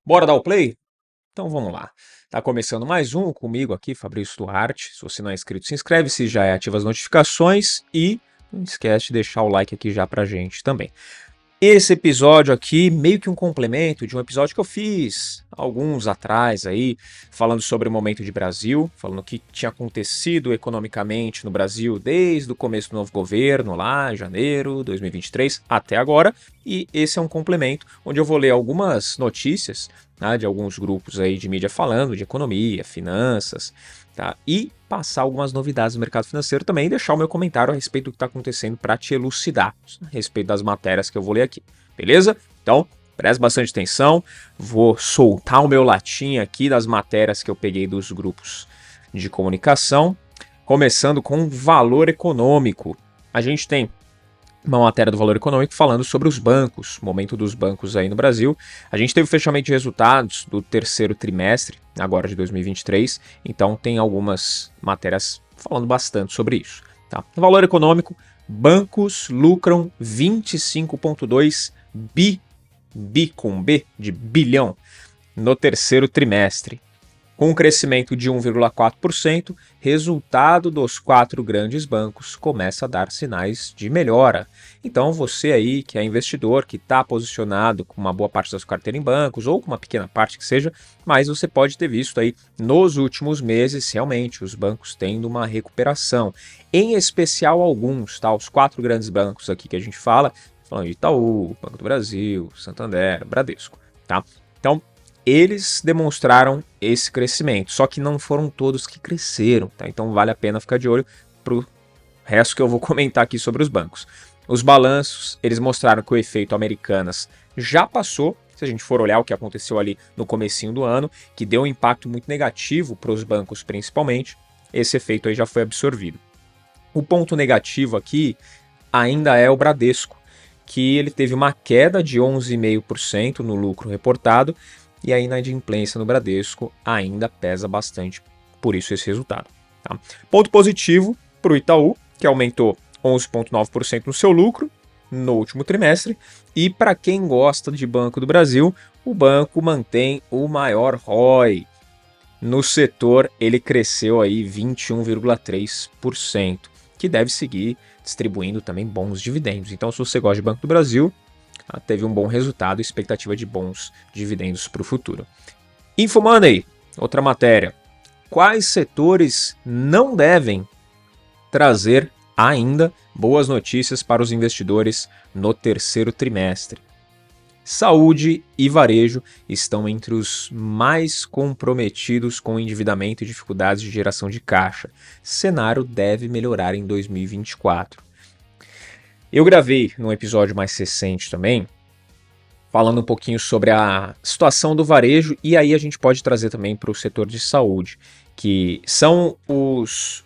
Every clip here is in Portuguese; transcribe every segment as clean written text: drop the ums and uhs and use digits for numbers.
Bora dar o play? Então vamos lá. Tá começando mais um comigo aqui, Fabrício Duarte. Se você não é inscrito, se inscreve, se já é, ativa as notificações e não esquece de deixar o like aqui já pra gente também. Esse episódio aqui, meio que um complemento de um episódio que eu fiz alguns atrás aí, falando sobre o momento de Brasil, falando o que tinha acontecido economicamente no Brasil desde o começo do novo governo, lá em janeiro de 2023 até agora. E esse é um complemento onde eu vou ler algumas notícias, né, de alguns grupos aí de mídia falando de economia, finanças, tá? E passar algumas novidades do mercado financeiro também e deixar o meu comentário a respeito do que está acontecendo para te elucidar a respeito das matérias que eu vou ler aqui, beleza? Então, preste bastante atenção, vou soltar o meu latim aqui das matérias que eu peguei dos grupos de comunicação, começando com valor econômico. A gente tem uma matéria do Valor Econômico falando sobre os bancos, o momento dos bancos aí no Brasil. A gente teve o fechamento de resultados do terceiro trimestre, agora de 2023, então tem algumas matérias falando bastante sobre isso. Tá? No Valor Econômico, bancos lucram 25,2 com B de bilhão no terceiro trimestre. Com um crescimento de 1,4%, resultado dos 4 grandes bancos começa a dar sinais de melhora. Então você aí que é investidor, que está posicionado com uma boa parte da sua carteira em bancos ou com uma pequena parte que seja, mas você pode ter visto aí nos últimos meses realmente os bancos tendo uma recuperação. Em especial alguns, tá? Os 4 grandes bancos aqui que a gente fala, falando de Itaú, Banco do Brasil, Santander, Bradesco, tá? Então, eles demonstraram esse crescimento, só que não foram todos que cresceram, tá? Então vale a pena ficar de olho pro resto que eu vou comentar aqui sobre os bancos. Os balanços, eles mostraram que o efeito Americanas já passou, se a gente for olhar o que aconteceu ali no comecinho do ano, que deu um impacto muito negativo para os bancos principalmente, esse efeito aí já foi absorvido. O ponto negativo aqui ainda é o Bradesco, que ele teve uma queda de 11,5% no lucro reportado, e a inadimplência no Bradesco ainda pesa bastante, por isso esse resultado. Tá? Ponto positivo para o Itaú, que aumentou 11,9% no seu lucro no último trimestre, e para quem gosta de Banco do Brasil, o banco mantém o maior ROI. No setor, ele cresceu aí 21,3%, que deve seguir distribuindo também bons dividendos. Então, se você gosta de Banco do Brasil, teve um bom resultado e expectativa de bons dividendos para o futuro. Infomoney, outra matéria. Quais setores não devem trazer ainda boas notícias para os investidores no terceiro trimestre? Saúde e varejo estão entre os mais comprometidos com endividamento e dificuldades de geração de caixa. Cenário deve melhorar em 2024. Eu gravei num episódio mais recente também, falando um pouquinho sobre a situação do varejo, e aí a gente pode trazer também para o setor de saúde, que são os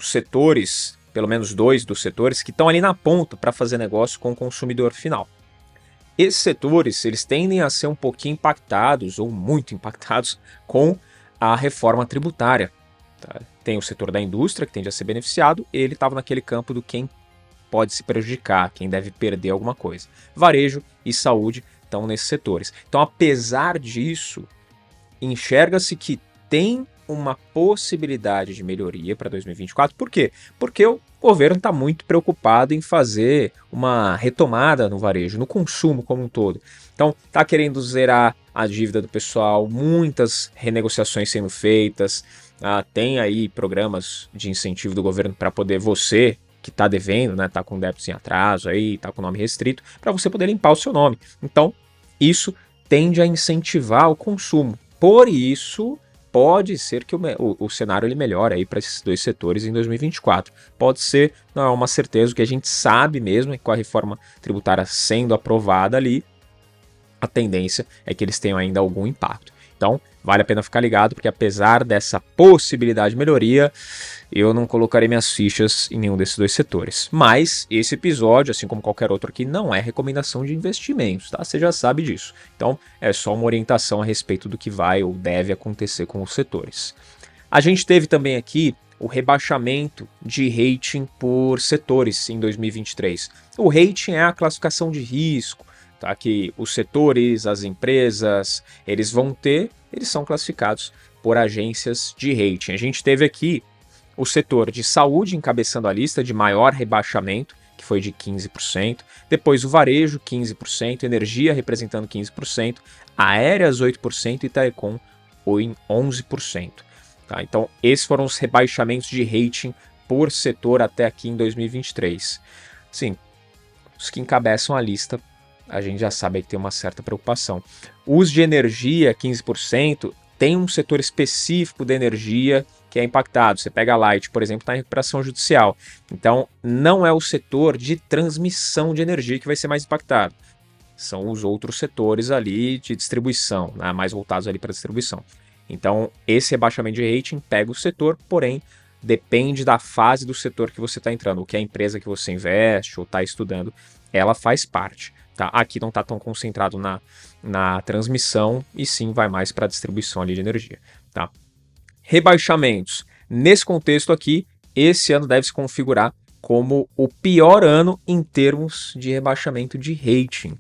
setores, pelo menos 2 dos setores, que estão ali na ponta para fazer negócio com o consumidor final. Esses setores, eles tendem a ser um pouquinho impactados, ou muito impactados, com a reforma tributária. Tá? Tem o setor da indústria, que tende a ser beneficiado, ele estava naquele campo do quem pode se prejudicar, quem deve perder alguma coisa. Varejo e saúde estão nesses setores. Então, apesar disso, enxerga-se que tem uma possibilidade de melhoria para 2024. Por quê? Porque o governo está muito preocupado em fazer uma retomada no varejo, no consumo como um todo. Então, está querendo zerar a dívida do pessoal, muitas renegociações sendo feitas, tem aí programas de incentivo do governo para poder você que está devendo, né, tá com débito em atraso aí, tá com nome restrito, para você poder limpar o seu nome. Então, isso tende a incentivar o consumo. Por isso, pode ser que o cenário ele melhore aí para esses 2 setores em 2024. Pode ser, não é uma certeza, o que a gente sabe mesmo é que com a reforma tributária sendo aprovada ali, a tendência é que eles tenham ainda algum impacto. Então, vale a pena ficar ligado, porque apesar dessa possibilidade de melhoria, eu não colocarei minhas fichas em nenhum desses 2 setores. Mas esse episódio, assim como qualquer outro aqui, não é recomendação de investimentos, tá? Você já sabe disso. Então, é só uma orientação a respeito do que vai ou deve acontecer com os setores. A gente teve também aqui o rebaixamento de rating por setores em 2023. O rating é a classificação de risco, tá? Que os setores, as empresas, eles são classificados por agências de rating. A gente teve aqui o setor de saúde encabeçando a lista de maior rebaixamento, que foi de 15%, depois o varejo, 15%, energia representando 15%, aéreas 8% e telecom em 11%. Tá? Então, esses foram os rebaixamentos de rating por setor até aqui em 2023. Sim, os que encabeçam a lista, a gente já sabe que tem uma certa preocupação. Os de energia, 15%, tem um setor específico de energia que é impactado. Você pega a Light, por exemplo, está em recuperação judicial. Então, não é o setor de transmissão de energia que vai ser mais impactado. São os outros setores ali de distribuição, né, mais voltados ali para distribuição. Então, esse rebaixamento de rating pega o setor, porém, depende da fase do setor que você está entrando. O que a empresa que você investe ou está estudando, ela faz parte. Tá? Aqui não está tão concentrado na transmissão e sim vai mais para a distribuição ali de energia. Tá? Rebaixamentos. Nesse contexto aqui, esse ano deve se configurar como o pior ano em termos de rebaixamento de rating.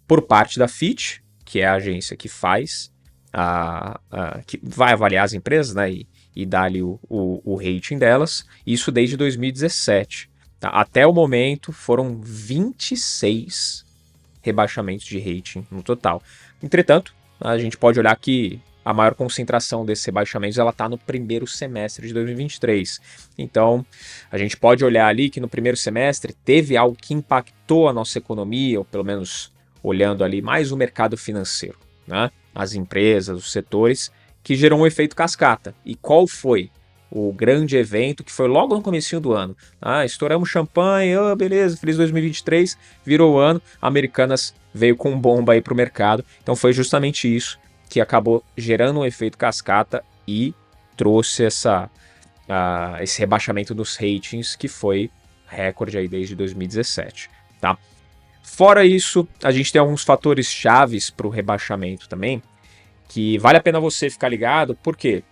Por parte da Fitch, que é a agência que faz, que vai avaliar as empresas, né, e dar ali o rating delas, isso desde 2017. Tá? Até o momento foram 26 rebaixamentos de rating no total. Entretanto, a gente pode olhar que a maior concentração desses rebaixamentos está no primeiro semestre de 2023. Então, a gente pode olhar ali que no primeiro semestre teve algo que impactou a nossa economia, ou pelo menos olhando ali mais o mercado financeiro, né? As empresas, os setores, que gerou um efeito cascata. E qual foi o grande evento que foi logo no comecinho do ano? Estouramos champanhe, beleza, feliz 2023, virou o ano, Americanas veio com bomba aí para o mercado. Então foi justamente isso que acabou gerando um efeito cascata e trouxe esse rebaixamento dos ratings, que foi recorde aí desde 2017, tá? Fora isso, a gente tem alguns fatores chaves para o rebaixamento também, que vale a pena você ficar ligado, porque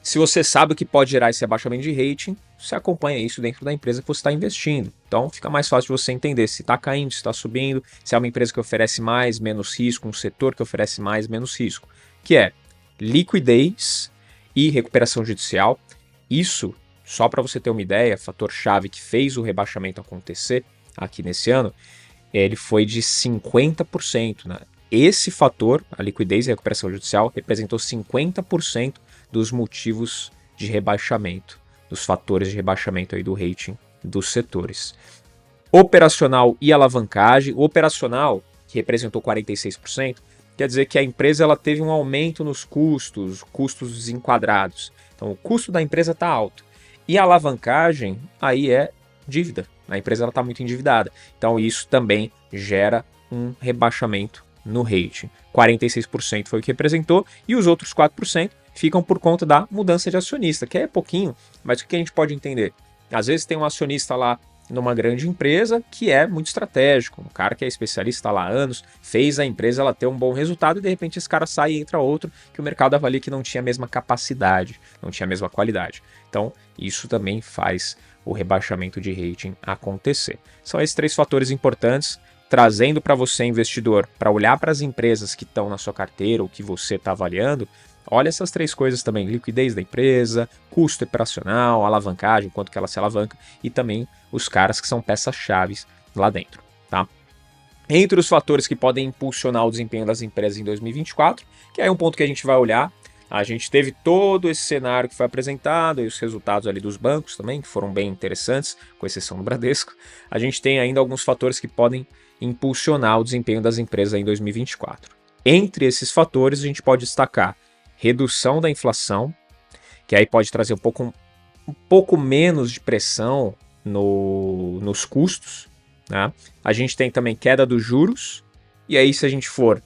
se você sabe o que pode gerar esse rebaixamento de rating, você acompanha isso dentro da empresa que você está investindo. Então fica mais fácil de você entender se está caindo, se está subindo, se é uma empresa que oferece mais, menos risco, um setor que oferece mais, menos risco, que é liquidez e recuperação judicial. Isso, só para você ter uma ideia, fator-chave que fez o rebaixamento acontecer aqui nesse ano, ele foi de 50%. Né? Esse fator, a liquidez e a recuperação judicial, representou 50% dos motivos de rebaixamento, dos fatores de rebaixamento aí do rating dos setores. Operacional e alavancagem. O operacional, que representou 46%, quer dizer que a empresa ela teve um aumento nos custos desenquadrados. Então o custo da empresa está alto. E a alavancagem aí é dívida. A empresa está muito endividada. Então isso também gera um rebaixamento no rating. 46% foi o que representou e os outros 4% ficam por conta da mudança de acionista, que é pouquinho, mas o que a gente pode entender? Às vezes tem um acionista lá numa grande empresa que é muito estratégico, um cara que é especialista lá há anos, fez a empresa ela ter um bom resultado e de repente esse cara sai e entra outro que o mercado avalia que não tinha a mesma capacidade, não tinha a mesma qualidade. Então isso também faz o rebaixamento de rating acontecer. São esses 3 fatores importantes, trazendo para você, investidor, para olhar para as empresas que estão na sua carteira ou que você está avaliando. Olha essas 3 coisas também, liquidez da empresa, custo operacional, alavancagem, quanto que ela se alavanca, e também os caras que são peças-chave lá dentro, tá? Entre os fatores que podem impulsionar o desempenho das empresas em 2024, que é um ponto que a gente vai olhar, a gente teve todo esse cenário que foi apresentado, e os resultados ali dos bancos também, que foram bem interessantes, com exceção do Bradesco. A gente tem ainda alguns fatores que podem impulsionar o desempenho das empresas em 2024. Entre esses fatores, a gente pode destacar redução da inflação, que aí pode trazer um pouco menos de pressão nos custos, né? A gente tem também queda dos juros, e aí se a gente for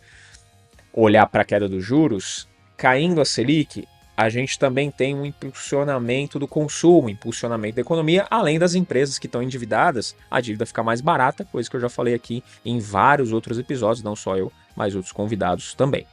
olhar para a queda dos juros, caindo a Selic, a gente também tem um impulsionamento do consumo, impulsionamento da economia, além das empresas que estão endividadas, a dívida fica mais barata, coisa que eu já falei aqui em vários outros episódios, não só eu, mas outros convidados também.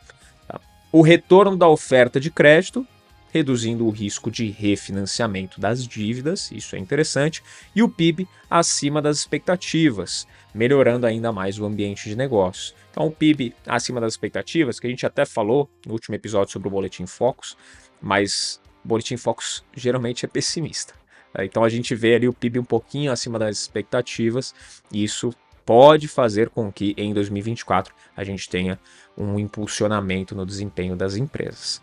O retorno da oferta de crédito, reduzindo o risco de refinanciamento das dívidas, isso é interessante, e o PIB acima das expectativas, melhorando ainda mais o ambiente de negócios. Então Então o PIB acima das expectativas, que a gente até falou no último episódio sobre o Boletim Focus, mas o Boletim Focus geralmente é pessimista. Então a gente vê ali o PIB um pouquinho acima das expectativas, e isso pode fazer com que em 2024 a gente tenha um impulsionamento no desempenho das empresas.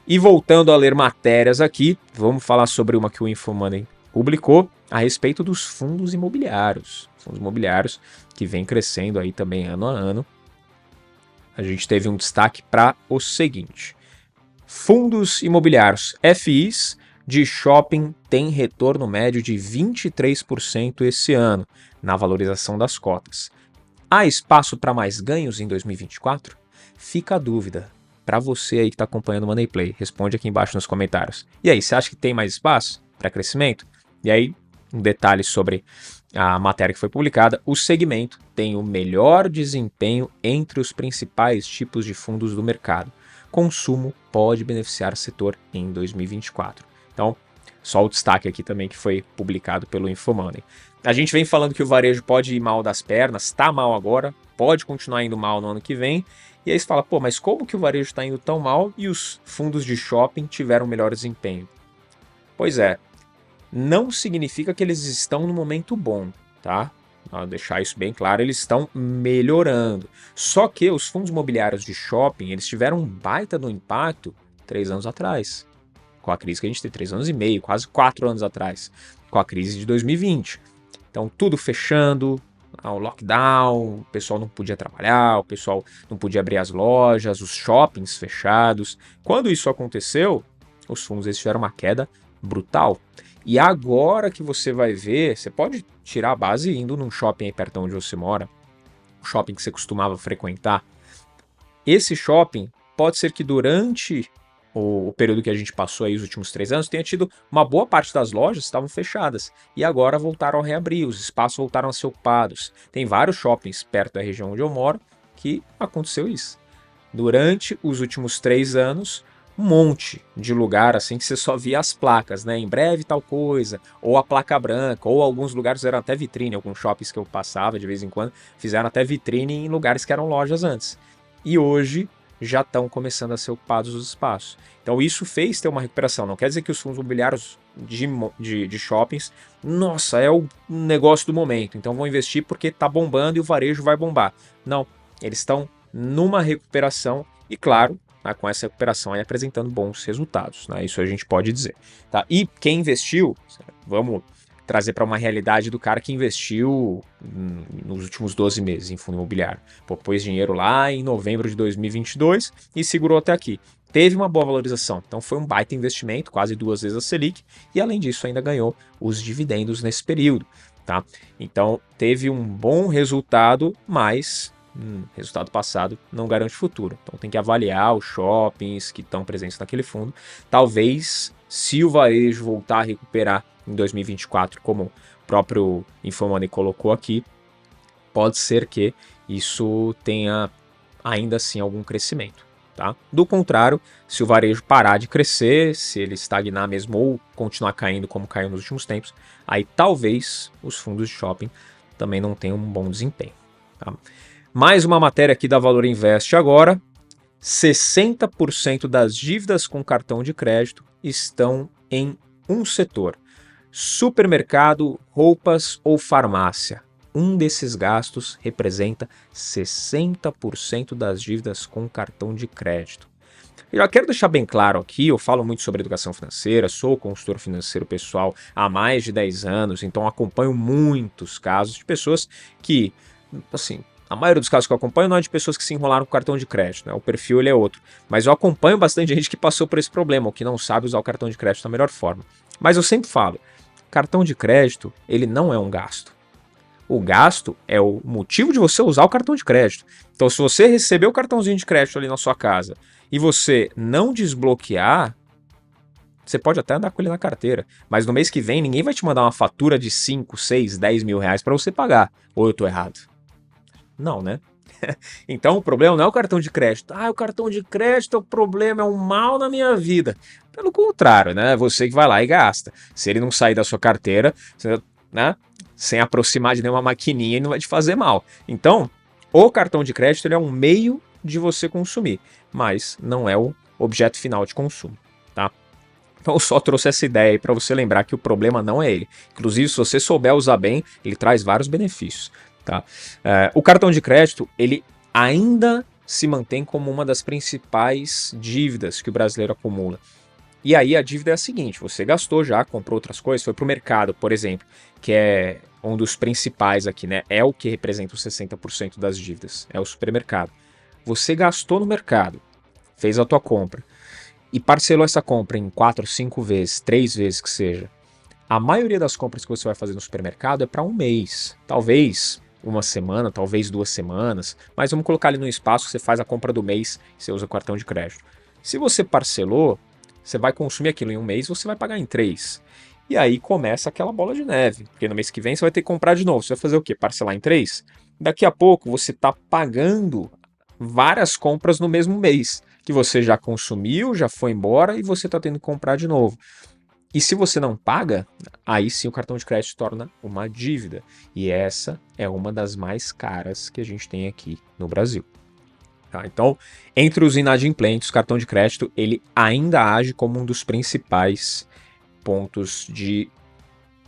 E voltando a ler matérias aqui, vamos falar sobre uma que o InfoMoney publicou a respeito dos fundos imobiliários. Fundos imobiliários que vem crescendo aí também ano a ano. A gente teve um destaque para o seguinte: fundos imobiliários FIs de shopping têm retorno médio de 23% esse ano na valorização das cotas. Há espaço para mais ganhos em 2024? Fica a dúvida. Para você aí que está acompanhando o Money Play, responde aqui embaixo nos comentários. E aí, você acha que tem mais espaço para crescimento? E aí, um detalhe sobre a matéria que foi publicada: o segmento tem o melhor desempenho entre os principais tipos de fundos do mercado. Consumo pode beneficiar o setor em 2024. Então, só o destaque aqui também que foi publicado pelo InfoMoney. A gente vem falando que o varejo pode ir mal das pernas, está mal agora, pode continuar indo mal no ano que vem. E aí você fala, pô, mas como que o varejo está indo tão mal e os fundos de shopping tiveram melhor desempenho? Pois é, não significa que eles estão no momento bom, tá? Vou deixar isso bem claro, eles estão melhorando. Só que os fundos imobiliários de shopping, eles tiveram um baita do impacto 3 anos atrás. Com a crise que a gente tem, 3 anos e meio, quase 4 anos atrás. Com a crise de 2020. Então, tudo fechando, o lockdown, o pessoal não podia trabalhar, o pessoal não podia abrir as lojas, os shoppings fechados. Quando isso aconteceu, os fundos eles tiveram uma queda brutal. E agora que você vai ver, você pode tirar a base indo num shopping aí perto onde você mora, um shopping que você costumava frequentar. Esse shopping pode ser que durante o período que a gente passou aí, os últimos 3 anos, tenha tido uma boa parte das lojas estavam fechadas e agora voltaram a reabrir, os espaços voltaram a ser ocupados. Tem vários shoppings perto da região onde eu moro que aconteceu isso. Durante os últimos 3 anos, um monte de lugar assim que você só via as placas, né? Em breve tal coisa, ou a placa branca, ou alguns lugares fizeram até vitrine, alguns shoppings que eu passava de vez em quando fizeram até vitrine em lugares que eram lojas antes. E hoje já estão começando a ser ocupados os espaços. Então isso fez ter uma recuperação. Não quer dizer que os fundos imobiliários de shoppings, nossa, é o negócio do momento, então vão investir porque está bombando e o varejo vai bombar. Não, eles estão numa recuperação e, claro, com essa recuperação aí apresentando bons resultados. Né? Isso a gente pode dizer. Tá? E quem investiu, vamos trazer para uma realidade do cara que investiu nos últimos 12 meses em fundo imobiliário. Pô, pôs dinheiro lá em novembro de 2022 e segurou até aqui. Teve uma boa valorização, então foi um baita investimento, quase 2 vezes a Selic, e além disso ainda ganhou os dividendos nesse período. Tá? Então teve um bom resultado, mas resultado passado não garante futuro. Então tem que avaliar os shoppings que estão presentes naquele fundo. Talvez, se o varejo voltar a recuperar em 2024, como o próprio InfoMoney colocou aqui, pode ser que isso tenha ainda assim algum crescimento. Tá? Do contrário, se o varejo parar de crescer, se ele estagnar mesmo ou continuar caindo como caiu nos últimos tempos, aí talvez os fundos de shopping também não tenham um bom desempenho. Tá? Mais uma matéria aqui da Valor Invest agora. 60% das dívidas com cartão de crédito estão em um setor: supermercado, roupas ou farmácia. Um desses gastos representa 60% das dívidas com cartão de crédito. Eu já quero deixar bem claro aqui, eu falo muito sobre educação financeira, sou consultor financeiro pessoal há mais de 10 anos, então acompanho muitos casos de pessoas que, assim, a maioria dos casos que eu acompanho não é de pessoas que se enrolaram com cartão de crédito, né? O perfil ele é outro. Mas eu acompanho bastante gente que passou por esse problema, ou que não sabe usar o cartão de crédito da melhor forma. Mas eu sempre falo, cartão de crédito, ele não é um gasto. O gasto é o motivo de você usar o cartão de crédito. Então, se você receber o cartãozinho de crédito ali na sua casa e você não desbloquear, você pode até andar com ele na carteira, mas no mês que vem ninguém vai te mandar uma fatura de 5, 6, 10 mil reais para você pagar. Ou eu tô errado? Não, né? Então o problema não é o cartão de crédito. O cartão de crédito é o problema, é um mal na minha vida. Pelo contrário, né? Você que vai lá e gasta. Se ele não sair da sua carteira, você, né? Sem aproximar de nenhuma maquininha, ele não vai te fazer mal. Então, O cartão de crédito ele é um meio de você consumir, mas não é o objeto final de consumo, tá? Então eu só trouxe essa ideia aí para você lembrar que o problema não é ele. Inclusive, se você souber usar bem, ele traz vários benefícios, tá? O cartão de crédito, ele ainda se mantém como uma das principais dívidas que o brasileiro acumula. E aí a dívida é a seguinte, você gastou já, comprou outras coisas, foi pro mercado, por exemplo, que é um dos principais aqui, né? É o que representa os 60% das dívidas, é o supermercado. Você gastou no mercado, fez a tua compra e parcelou essa compra em 4, 5 vezes, 3 vezes que seja. A maioria das compras que você vai fazer no supermercado é para um mês, talvez uma semana, talvez 2 semanas, mas vamos colocar ali no espaço que você faz a compra do mês e você usa o cartão de crédito. Se você parcelou, você vai consumir aquilo em um mês, você vai pagar em 3. E aí começa aquela bola de neve, porque no mês que vem você vai ter que comprar de novo. Você vai fazer o quê? Parcelar em 3? Daqui a pouco você está pagando várias compras no mesmo mês, que você já consumiu, já foi embora e você está tendo que comprar de novo. E se você não paga, aí sim o cartão de crédito se torna uma dívida. E essa é uma das mais caras que a gente tem aqui no Brasil. Tá? Então, entre os inadimplentes, o cartão de crédito ele ainda age como um dos principais pontos de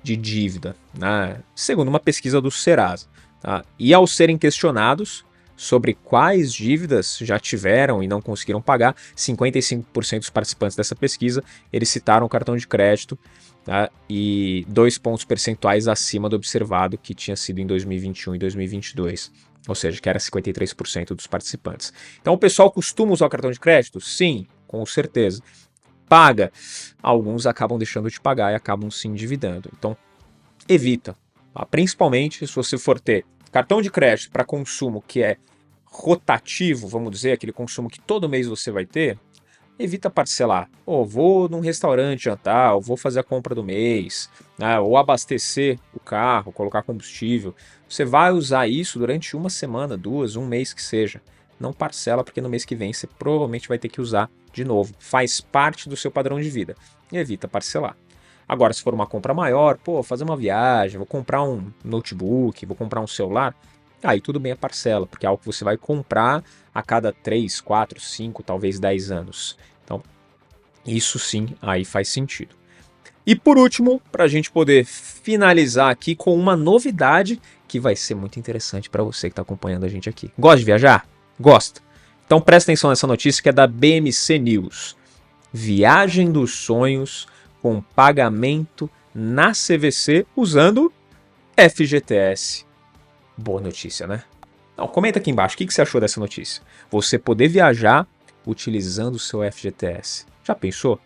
dívida, né? Segundo uma pesquisa do Serasa. Tá? E ao serem questionados sobre quais dívidas já tiveram e não conseguiram pagar, 55% dos participantes dessa pesquisa eles citaram o cartão de crédito, tá? E 2 pontos percentuais acima do observado que tinha sido em 2021 e 2022. Ou seja, que era 53% dos participantes. Então o pessoal costuma usar o cartão de crédito? Sim, com certeza. Paga. Alguns acabam deixando de pagar e acabam se endividando. Então, evita. Tá? Principalmente se você for ter cartão de crédito para consumo que é rotativo, vamos dizer, aquele consumo que todo mês você vai ter, evita parcelar. Vou num restaurante jantar, ou vou fazer a compra do mês, né? Ou abastecer o carro, colocar combustível. Você vai usar isso durante uma semana, 2, um mês que seja. Não parcela, porque no mês que vem você provavelmente vai ter que usar de novo. Faz parte do seu padrão de vida. E evita parcelar. Agora, se for uma compra maior, fazer uma viagem, vou comprar um notebook, vou comprar um celular, aí tudo bem a parcela, porque é algo que você vai comprar a cada 3, 4, 5, talvez 10 anos. Então, isso sim, aí faz sentido. E por último, para a gente poder finalizar aqui com uma novidade que vai ser muito interessante para você que está acompanhando a gente aqui. Gosta de viajar? Gosta? Então presta atenção nessa notícia que é da BMC News. Viagem dos sonhos com pagamento na CVC usando FGTS. Boa notícia, né? Não, comenta aqui embaixo o que você achou dessa notícia. Você poder viajar utilizando o seu FGTS. Já pensou?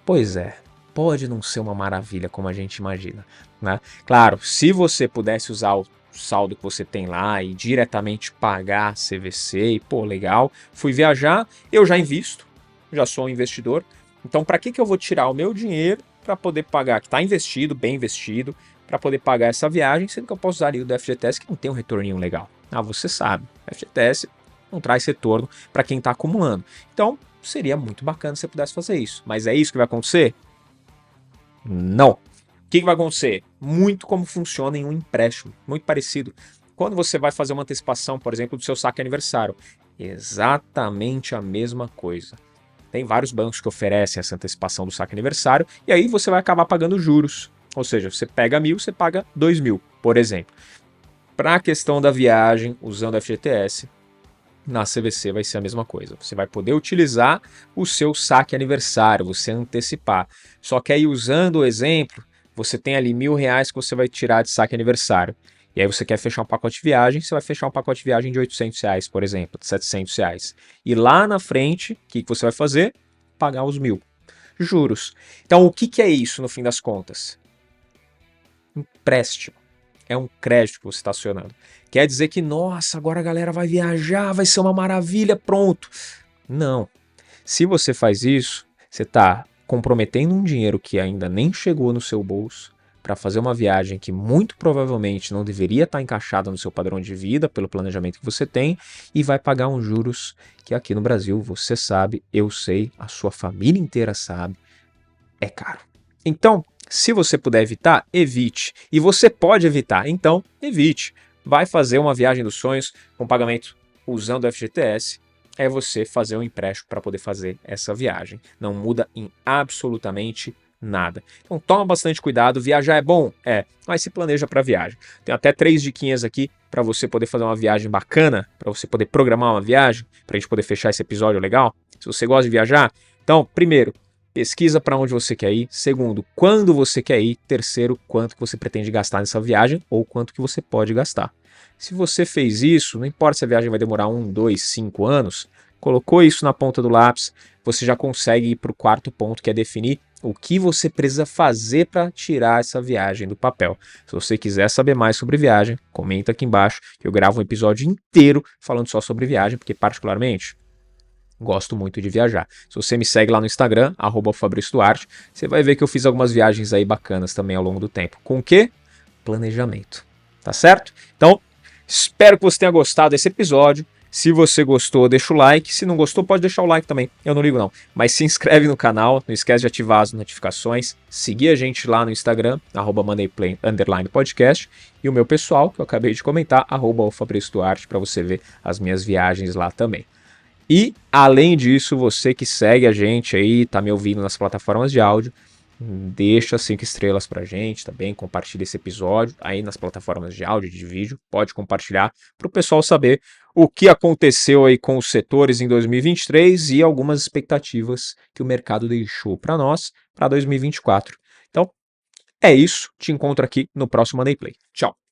Pois é, pode não ser uma maravilha como a gente imagina, né? Claro, se você pudesse usar o saldo que você tem lá e diretamente pagar a CVC, e legal, fui viajar, eu já invisto, já sou um investidor, então para que eu vou tirar o meu dinheiro para poder pagar, que está investido, bem investido, para poder pagar essa viagem, sendo que eu posso usar ali o do FGTS que não tem um retorninho legal. Você sabe, o FGTS não traz retorno para quem está acumulando. Então, seria muito bacana se você pudesse fazer isso. Mas é isso que vai acontecer? Não. O que vai acontecer? Muito como funciona em um empréstimo, muito parecido. Quando você vai fazer uma antecipação, por exemplo, do seu saque aniversário, exatamente a mesma coisa. Tem vários bancos que oferecem essa antecipação do saque aniversário e aí você vai acabar pagando juros. Ou seja, você pega 1.000, você paga 2.000, por exemplo. Para a questão da viagem, usando a FGTS, na CVC vai ser a mesma coisa. Você vai poder utilizar o seu saque aniversário, você antecipar. Só que aí, usando o exemplo, você tem ali R$1.000 que você vai tirar de saque aniversário. E aí você quer fechar um pacote de viagem, você vai fechar um pacote de viagem de R$800, por exemplo, de R$700. E lá na frente, o que você vai fazer? Pagar os 1.000. Juros. Então, o que é isso, no fim das contas? Empréstimo. É um crédito que você está acionando. Quer dizer que, nossa, agora a galera vai viajar, vai ser uma maravilha, pronto. Não. Se você faz isso, você está comprometendo um dinheiro que ainda nem chegou no seu bolso para fazer uma viagem que muito provavelmente não deveria estar encaixada no seu padrão de vida, pelo planejamento que você tem, e vai pagar uns juros que aqui no Brasil, você sabe, eu sei, a sua família inteira sabe, é caro. Então, se você puder evitar, evite. E você pode evitar, então evite. vai fazer uma viagem dos sonhos com pagamento usando o FGTS, é você fazer um empréstimo para poder fazer essa viagem. Não muda em absolutamente nada. Então toma bastante cuidado, viajar é bom? É, mas se planeja para viagem. Tem até 3 diquinhas aqui para você poder fazer uma viagem bacana, para você poder programar uma viagem, para a gente poder fechar esse episódio legal. Se você gosta de viajar, então, primeiro, pesquisa para onde você quer ir. Segundo, quando você quer ir. Terceiro, quanto que você pretende gastar nessa viagem ou quanto que você pode gastar. Se você fez isso, não importa se a viagem vai demorar 1, 2, 5 anos, colocou isso na ponta do lápis, você já consegue ir para o quarto ponto, que é definir o que você precisa fazer para tirar essa viagem do papel. Se você quiser saber mais sobre viagem, comenta aqui embaixo, que eu gravo um episódio inteiro falando só sobre viagem, porque particularmente gosto muito de viajar. Se você me segue lá no Instagram, @FabrícioDuarte, você vai ver que eu fiz algumas viagens aí bacanas também ao longo do tempo. Com o quê? Planejamento. Tá certo? Então, espero que você tenha gostado desse episódio. Se você gostou, deixa o like. Se não gostou, pode deixar o like também. Eu não ligo não. Mas se inscreve no canal. Não esquece de ativar as notificações. Seguir a gente lá no Instagram, @MondayPlan_podcast. E o meu pessoal, que eu acabei de comentar, @FabrícioDuarte, para você ver as minhas viagens lá também. E, além disso, você que segue a gente aí, tá me ouvindo nas plataformas de áudio, deixa 5 estrelas pra gente também, compartilha esse episódio aí nas plataformas de áudio, de vídeo, pode compartilhar para o pessoal saber o que aconteceu aí com os setores em 2023 e algumas expectativas que o mercado deixou para nós para 2024. Então, é isso, te encontro aqui no próximo Monday Play. Tchau!